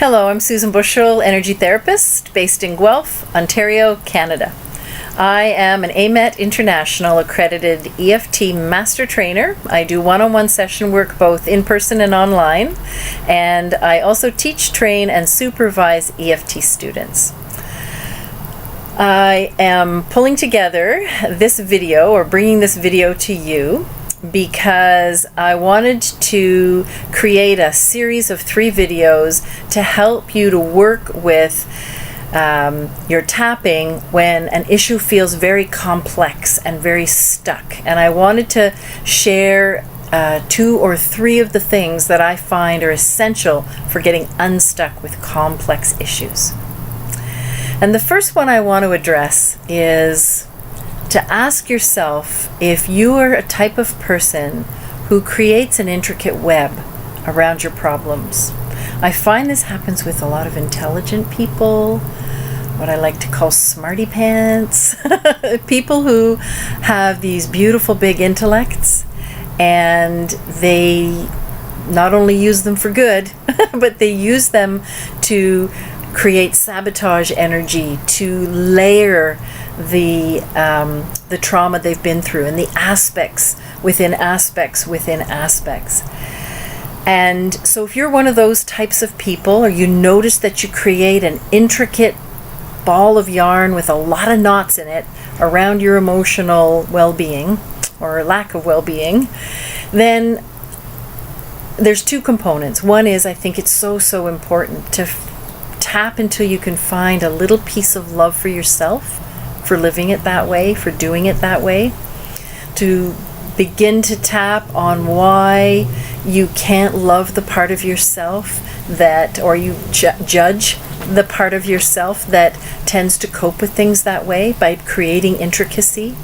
Hello, I'm Susan Bushell, energy therapist based in Guelph, Ontario, Canada. I am an AMET International accredited EFT master trainer. I do one-on-one session work both in person and online, and I also teach, train, and supervise EFT students. I am pulling together this video, or bringing this video to you, because I wanted to create a series of 3 videos to help you to work with your tapping when an issue feels very complex and very stuck. And I wanted to share 2 or 3 of the things that I find are essential for getting unstuck with complex issues. And the first one I want to address is to ask yourself if you are a type of person who creates an intricate web around your problems. I find this happens with a lot of intelligent people, what I like to call smarty pants, people who have these beautiful big intellects, and they not only use them for good, but they use them to create sabotage energy, to layer the trauma they've been through, and the aspects within aspects within aspects. And so if you're one of those types of people, or you notice that you create an intricate ball of yarn with a lot of knots in it around your emotional well-being or lack of well-being, then there's 2 components. One is, I think it's so important to tap until you can find a little piece of love for yourself, for living it that way, for doing it that way, to begin to tap on why you can't love the part of yourself that, or you judge the part of yourself that tends to cope with things that way by creating intricacy.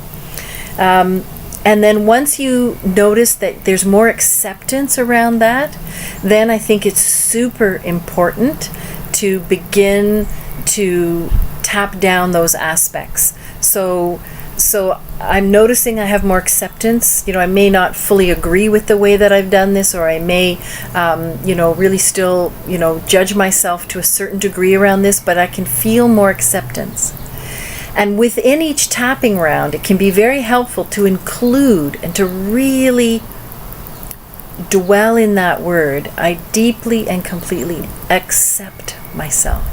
And then once you notice that there's more acceptance around that, then I think it's super important to begin to tap down those aspects. So I'm noticing I have more acceptance. I may not fully agree with the way that I've done this, or I may, really still, judge myself to a certain degree around this, but I can feel more acceptance. And within each tapping round, it can be very helpful to include and to really dwell in that word. I deeply and completely accept myself.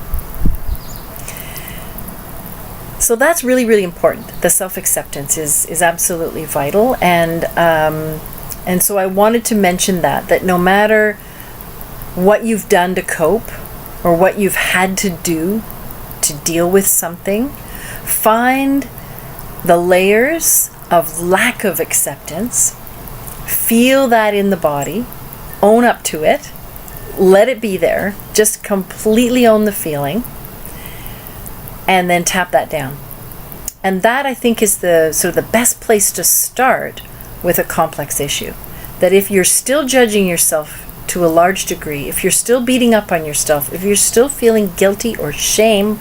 So that's really important. The self-acceptance is absolutely vital, and so I wanted to mention that no matter what you've done to cope or what you've had to do to deal with something, find the layers of lack of acceptance, feel that in the body, own up to it, let it be there, just completely own the feeling, and then tap that down. And that, I think, is the best place to start with a complex issue. That if you're still judging yourself to a large degree, if you're still beating up on yourself, if you're still feeling guilty or shame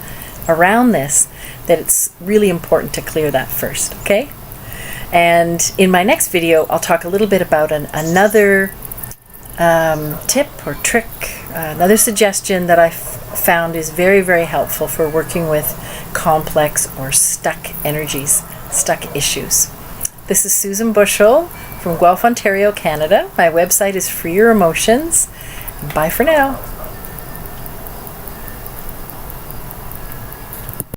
around this, that it's really important to clear that first, okay? And in my next video, I'll talk a little bit about another tip or trick, another suggestion that I found is very helpful for working with complex or stuck energies, stuck issues. This is Susan Bushell from Guelph, Ontario, Canada. My website is Free Your Emotions. Bye for now.